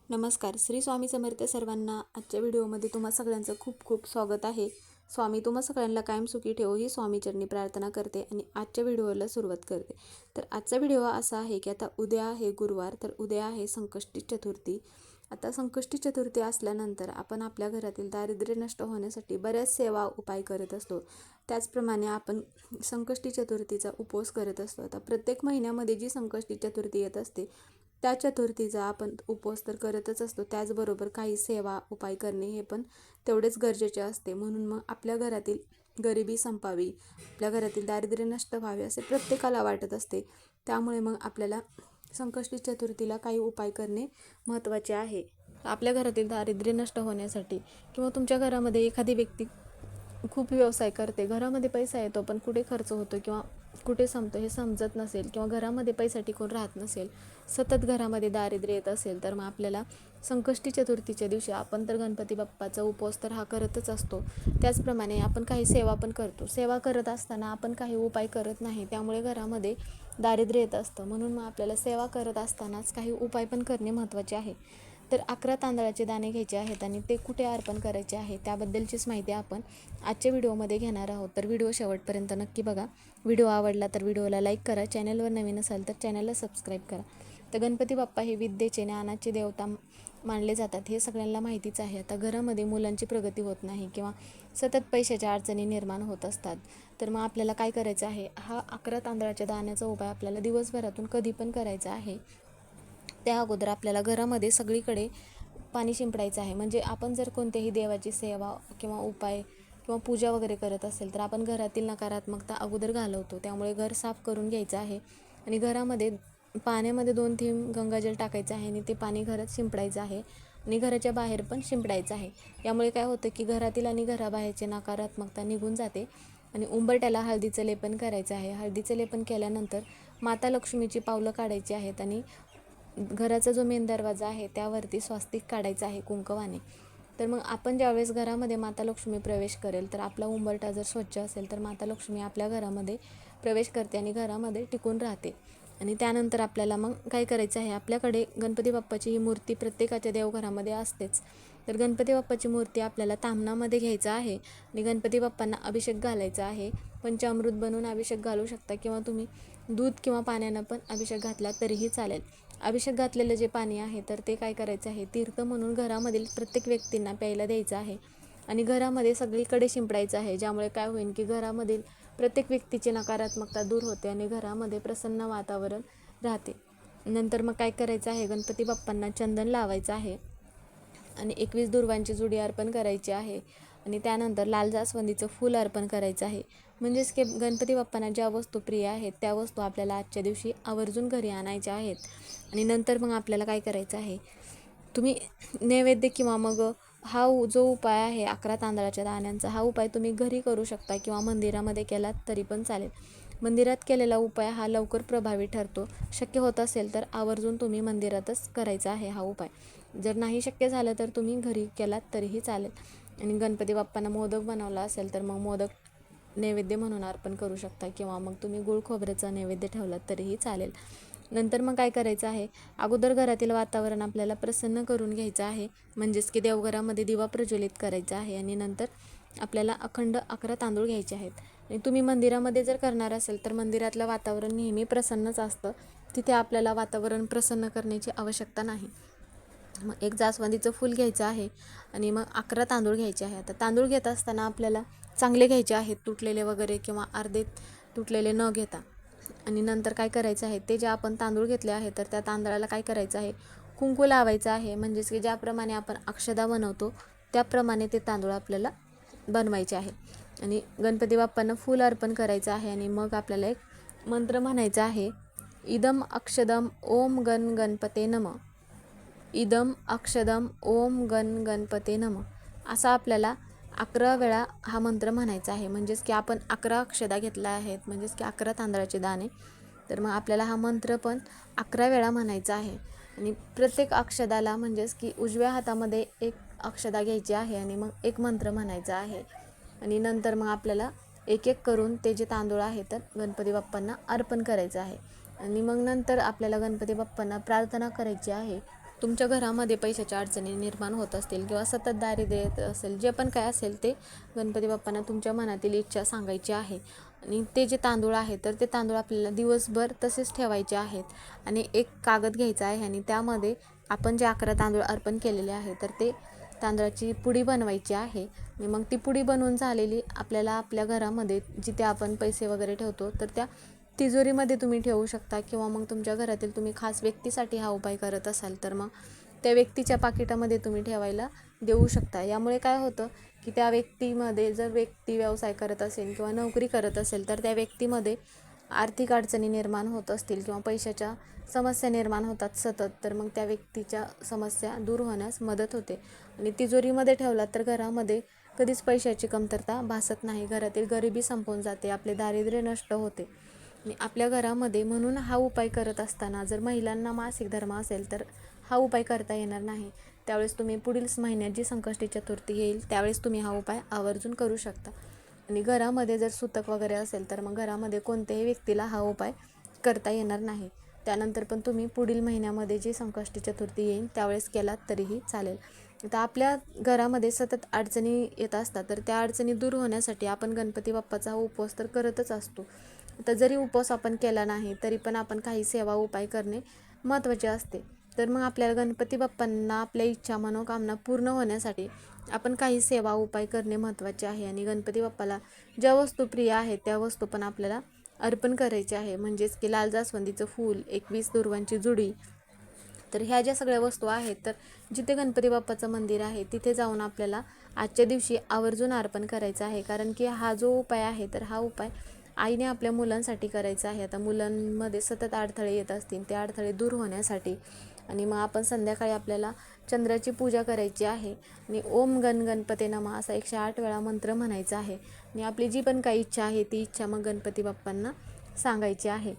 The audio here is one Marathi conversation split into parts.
नमस्कार. श्री स्वामी समर्थ सर्वांना. आजच्या व्हिडिओमध्ये तुम्हा सगळ्यांचं खूप खूप स्वागत आहे. स्वामी तुम्हा सगळ्यांना कायम सुखी ठेवो ही स्वामीचरणी प्रार्थना करते आणि आजच्या व्हिडिओला सुरुवात करते. तर आजचा व्हिडिओ असा आहे की आता उद्या आहे गुरुवार, तर उद्या आहे संकष्टी चतुर्थी. आता संकष्टी चतुर्थी असल्यानंतर आपण आपल्या घरातील दारिद्र्य नष्ट होण्यासाठी बऱ्याच सेवा उपाय करत असतो. त्याचप्रमाणे आपण संकष्टी चतुर्थीचा उपवास करत असतो. आता प्रत्येक महिन्यामध्ये जी संकष्टी चतुर्थी येत असते त्या चतुर्थीचा आपण उपवास तर करतच असतो. त्याचबरोबर काही सेवा उपाय करणे हे पण तेवढेच गरजेचे असते. म्हणून मग आपल्या घरातील गरिबी संपावी, आपल्या घरातील दारिद्र्य नष्ट व्हावे असे प्रत्येकाला वाटत असते. त्यामुळे मग आपल्याला संकष्टी चतुर्थीला काही उपाय करणे महत्त्वाचे आहे. आपल्या घरातील दारिद्र्य नष्ट होण्यासाठी किंवा तुमच्या घरामध्ये एखादी व्यक्ती खूप व्यवसाय करते, घरामध्ये पैसा येतो पण कुठे खर्च होतो किंवा कुठे संपतो हे समजत नसेल किंवा घरामध्ये पैसा टिकून राहत नसेल, सतत घरामध्ये दारिद्र्य येत असेल, तर मग आपल्याला संकष्टी चतुर्थीच्या दिवशी आपण तर गणपती बाप्पाचा उपवास तर हा करतच असतो. त्याचप्रमाणे आपण काही सेवा पण करतो. सेवा करत असताना आपण काही उपाय करत नाही, त्यामुळे घरामध्ये दारिद्र्य येत असतं. म्हणून मग आपल्याला सेवा करत असतानाच काही उपाय पण करणे महत्त्वाचे आहे. तर 11 तांदळाचे दाणे घ्यायचे आहेत आणि ते कुठे अर्पण करायचे आहे त्याबद्दलचीच माहिती आपण आजच्या व्हिडिओमध्ये घेणार आहोत. तर व्हिडिओ शेवटपर्यंत नक्की बघा. व्हिडिओ आवडला तर व्हिडिओला लाईक करा. चॅनलवर नवीन असाल तर चॅनलला सबस्क्राईब करा. तर गणपती बाप्पा हे विद्येचे ज्ञानाचे देवता मानले जातात, हे सगळ्यांना माहितीच आहे. आता घरामध्ये मुलांची प्रगती होत नाही किंवा सतत पैशाच्या अडचणी निर्माण होत असतात, तर मग आपल्याला काय करायचं आहे, हा 11 तांदळाच्या दाण्याचा उपाय आपल्याला दिवसभरातून कधी पण करायचा आहे. त्या अगोदर आपल्याला घरामध्ये सगळीकडे पाणी शिंपडायचं आहे. म्हणजे आपण जर कोणत्याही देवाची सेवा किंवा उपाय किंवा पूजा वगैरे करत असेल तर आपण घरातील नकारात्मकता अगोदर घालवतो. त्यामुळे घर साफ करून घ्यायचं आहे आणि घरामध्ये पाण्यामध्ये 2 थेंब गंगाजल टाकायचं आहे आणि ते पाणी घरात शिंपडायचं आहे आणि घराच्या बाहेर पण शिंपडायचं आहे. यामुळे काय होतं की घरातील आणि घराबाहेरची नकारात्मकता निघून जाते. आणि उंबरठ्याला हळदीचं लेपन करायचं आहे. हळदीचं लेपन केल्यानंतर माता लक्ष्मीची पावलं काढायची आहेत आणि घराचा जो मेन दरवाजा आहे त्यावरती स्वास्तिक काढायचं आहे कुंकवाने. तर मग आपण ज्यावेळेस घरामध्ये माता लक्ष्मी प्रवेश करेल तर आपला उंबरठा जर स्वच्छ असेल तर माता लक्ष्मी आपल्या घरामध्ये प्रवेश करते आणि घरामध्ये टिकून राहते. आणि त्यानंतर आपल्याला मग काय करायचं आहे, आपल्याकडे गणपती बाप्पाची ही मूर्ती प्रत्येकाच्या देवघरामध्ये असतेच. तर गणपती बाप्पाची मूर्ती आपल्याला ताम्हणामध्ये घ्यायचं आहे आणि गणपती बाप्पांना अभिषेक घालायचा आहे. पंचामृत बनवून अभिषेक घालू शकता किंवा तुम्ही दूध किंवा पाण्यानं पण अभिषेक घातला तरीही चालेल. अभिषेक घातलेलं जे पाणी आहे तर ते काय करायचं आहे, तीर्थ म्हणून घरामधील प्रत्येक व्यक्तींना प्यायला द्यायचं आहे आणि घरामध्ये सगळीकडे शिंपडायचं आहे. ज्यामुळे काय होईल की घरामधील प्रत्येक व्यक्तीची नकारात्मकता दूर होते आणि घरामध्ये प्रसन्न वातावरण राहते. नंतर मग काय करायचं आहे, गणपती बाप्पांना चंदन लावायचं आहे आणि 21 दुर्वांची जुडी अर्पण करायची आहे आणि त्यानंतर लाल जास्वंदीचं फूल अर्पण करायचं आहे. म्हणजेच की गणपती बाप्पांना ज्या वस्तू प्रिय आहेत त्या वस्तू आपल्याला आजच्या दिवशी आवर्जून घरी आणायच्या आहेत. आणि नंतर मग आपल्याला काय करायचं आहे, तुम्ही नैवेद्य किंवा मग हा जो उपाय आहे 11 तांदळाच्या दाण्यांचा, हा उपाय तुम्ही घरी करू शकता किंवा मंदिरामध्ये केलात तरी पण चालेल. मंदिरात केलेला उपाय हा लवकर प्रभावी ठरतो. शक्य होत असेल तर आवर्जून तुम्ही मंदिरातच करायचा आहे हा उपाय. जर नाही शक्य झालं तर तुम्ही घरी केलात तरीही चालेल. आणि गणपती बाप्पांना मोदक बनवला असेल तर मग मोदक नैवेद्य म्हणून अर्पण करू शकता किंवा मग तुम्ही गुळ खोबऱ्याचा नैवेद्य ठेवलात तरीही चालेल. नंतर मग काय करायचं आहे, अगोदर घरातील वातावरण आपल्याला प्रसन्न करून घ्यायचं आहे. म्हणजेच की देवघरामध्ये दिवा प्रज्वलित करायचा आहे आणि नंतर आपल्याला अखंड 11 तांदूळ घ्यायचे आहेत. आणि तुम्ही मंदिरामध्ये जर करणार असेल तर मंदिरातलं वातावरण नेहमी प्रसन्नच असतं. तिथे आपल्याला वातावरण प्रसन्न करण्याची आवश्यकता नाही. मग एक जास्वंदीचं फूल घ्यायचं आहे आणि मग 11 तांदूळ घ्यायचे आहे. आता तांदूळ घेत असताना आपल्याला चांगले घ्यायचे आहेत, तुटलेले वगैरे किंवा अर्धे तुटलेले न घेता. आणि नंतर काय करायचं आहे, ते जे आपण तांदूळ घेतले आहे तर त्या तांदळाला काय करायचं आहे, कुंकू लावायचं आहे. म्हणजेच की ज्याप्रमाणे आपण अक्षदा बनवतो त्याप्रमाणे ते तांदूळ आपल्याला बनवायचे आहे. आणि गणपती बाप्पांना फूल अर्पण करायचं आहे आणि मग आपल्याला एक मंत्र म्हणायचा आहे, इदम अक्षदम ओम गण गणपते नमः. इदम अक्षदम ओम गण गणपते नमः. असा आपल्याला 11 वेळा हा मंत्र म्हणायचा आहे. म्हणजेच की आपण 11 अक्षदा घेतल्या आहेत, म्हणजेच की 11 तांदळाचे दाणे. तर मग आपल्याला हा मंत्र पण 11 वेळा म्हणायचा आहे. आणि प्रत्येक अक्षदाला म्हणजेच की उजव्या हातामध्ये एक अक्षदा घ्यायची आहे आणि मग एक मंत्र म्हणायचा आहे. आणि नंतर मग आपल्याला एक एक करून ते जे तांदूळ आहे तर गणपती बाप्पांना अर्पण करायचं आहे. आणि मग नंतर आपल्याला गणपती बाप्पांना प्रार्थना करायची आहे तुमच्या घरामध्ये पैशाच्या अडचणी निर्माण होत असतील किंवा सतत दारिद्र्य येत असेल, जे पण काय असेल ते गणपती बाप्पांना तुमच्या मनातील इच्छा सांगायची आहे. आणि ते जे तांदूळ आहे तर ते तांदूळ आपल्याला दिवसभर तसेच ठेवायचे आहेत. आणि एक कागद घ्यायचा आहे आणि त्यामध्ये आपण जे 11 तांदूळ अर्पण केलेले आहे तर ते तांदळाची पुडी बनवायची आहे. आणि मग ती पुडी बनवून झालेली आपल्याला आपल्या घरामध्ये जिथे आपण पैसे वगैरे ठेवतो तर त्या तिजोरीमध्ये तुम्ही ठेवू शकता, किंवा मग तुमच्या घरातील तुम्ही खास व्यक्तीसाठी हा उपाय करत असाल तर मग त्या व्यक्तीच्या पाकिटामध्ये तुम्ही ठेवायला देऊ शकता. यामुळे काय होतं की त्या व्यक्तीमध्ये, जर व्यक्ती व्यवसाय करत असेल किंवा नोकरी करत असेल तर त्या व्यक्तीमध्ये आर्थिक अडचणी निर्माण होत असतील किंवा पैशाच्या समस्या निर्माण होतात सतत, तर मग त्या व्यक्तीच्या समस्या दूर होण्यास मदत होते. आणि तिजोरीमध्ये ठेवला तर घरामध्ये कधीच पैशाची कमतरता भासत नाही, घरातील गरिबी संपून जाते, आपले दारिद्र्य नष्ट होते. आणि आपल्या घरामध्ये, म्हणून हा उपाय करत असताना जर महिलांना मासिक धर्म असेल तर हा उपाय करता येणार नाही. त्यावेळेस तुम्ही पुढील महिन्यात जी संकष्टी चतुर्थी येईल त्यावेळेस तुम्ही हा उपाय आवर्जून करू शकता. आणि घरामध्ये जर सुतक वगैरे असेल तर मग घरामध्ये कोणत्याही व्यक्तीला हा उपाय करता येणार नाही. त्यानंतर पण तुम्ही पुढील महिन्यामध्ये जी संकष्टी चतुर्थी येईल त्यावेळेस केलात तरीही चालेल. आता आपल्या घरामध्ये सतत अडचणी येत असतात, तर त्या अडचणी दूर होण्यासाठी आपण गणपती बाप्पाचा हा उपवास तर करतच असतो. तर जरी उपवास आपण केला नाही तरी पण आपण काही सेवा उपाय करणे महत्त्वाचे असते. तर मग आपल्याला गणपती बाप्पांना आपल्या इच्छा मनोकामना पूर्ण होण्यासाठी आपण काही सेवा उपाय करणे महत्त्वाचे आहे. आणि गणपती बाप्पाला ज्या वस्तू प्रिय आहेत त्या वस्तू पण आपल्याला अर्पण करायचे आहे. म्हणजेच की लाल जास्वंदीचं फूल, 21 दुर्वांची जुडी. तर ह्या ज्या सगळ्या वस्तू आहेत तर जिथे गणपती बाप्पाचं मंदिर आहे तिथे जाऊन आपल्याला आजच्या दिवशी आवर्जून अर्पण करायचं आहे. कारण की हा जो उपाय आहे तर हा उपाय आईने आपल्या मुलांसाठी करायचा आहे. आता मुलांमध्ये सतत अडथळे येत असतील, ते अडथळे दूर होण्यासाठी. आणि मग आपण संध्याकाळी आपल्याला चंद्राची पूजा करायची आहे. आणि ओम गण गणपते नमः असा 108 वेळा मंत्र म्हणायचा आहे. आणि आपली जी पण काही इच्छा आहे ती इच्छा मग गणपती बाप्पांना सांगायची आहे.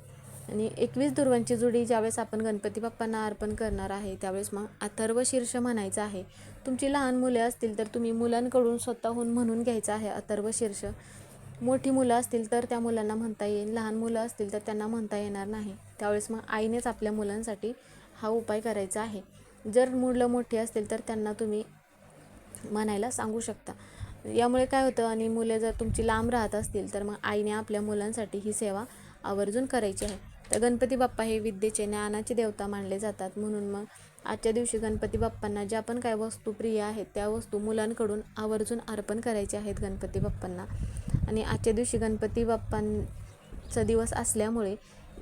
आणि 21 दुर्वांची जुडी ज्यावेळेस आपण गणपती बाप्पांना अर्पण करणार आहे त्यावेळेस मग अथर्व शीर्ष म्हणायचं आहे. तुमची लहान मुले असतील तर तुम्ही मुलांकडून स्वतःहून म्हणून घ्यायचं आहे अथर्व शीर्ष. मोठी मुलं असतील तर त्या मुलांना म्हणता येईल, लहान मुलं असतील तर त्यांना म्हणता येणार नाही. त्यावेळेस मग आईनेच आपल्या मुलांसाठी हा उपाय करायचा आहे. जर मुलं मोठी असतील तर त्यांना तुम्ही म्हणायला सांगू शकता. यामुळे काय होतं, आणि मुले जर तुमची लांब राहत असतील तर मग आईने आपल्या मुलांसाठी ही सेवा आवर्जून करायची आहे. तर गणपती बाप्पा हे विद्येचे, ज्ञानाचे देवता मानले जातात. म्हणून मग आजच्या दिवशी गणपती बाप्पांना ज्या पण काही वस्तू प्रिय आहेत त्या वस्तू मुलांकडून आवर्जून अर्पण करायच्या आहेत गणपती बाप्पांना. आणि आजच्या दिवशी गणपती बाप्पांचा दिवस असल्यामुळे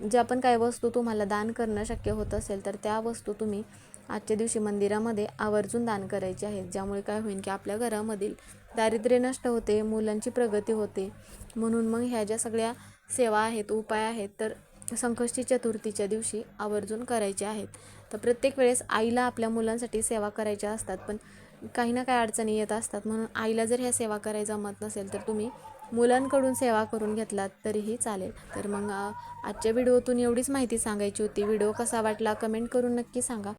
ज्या पण काही वस्तू तुम्हाला दान करणं शक्य होत असेल तर त्या वस्तू तुम्ही आजच्या दिवशी मंदिरामध्ये आवर्जून दान करायचे आहेत. ज्यामुळे काय होईल की आपल्या घरामधील दारिद्र्य नष्ट होते, मुलांची प्रगती होते. म्हणून मग ह्या ज्या सगळ्या सेवा आहेत, उपाय आहेत तर संकष्टी चतुर्थीच्या दिवशी आवर्जून करायचे आहेत. तर प्रत्येक वेळेस आईला आपल्या मुलांसाठी सेवा करायच्या असतात, पण काही ना काही अडचणी येत असतात. म्हणून आईला जर ह्या सेवा करायला जमत नसेल तर तुम्ही मुलांकडून सेवा करून घेतलात तरीही चालेल. तर मग आजच्या व्हिडिओतून एवढीच माहिती सांगायची होती. व्हिडिओ कसा वाटला कमेंट करून नक्की सांगा.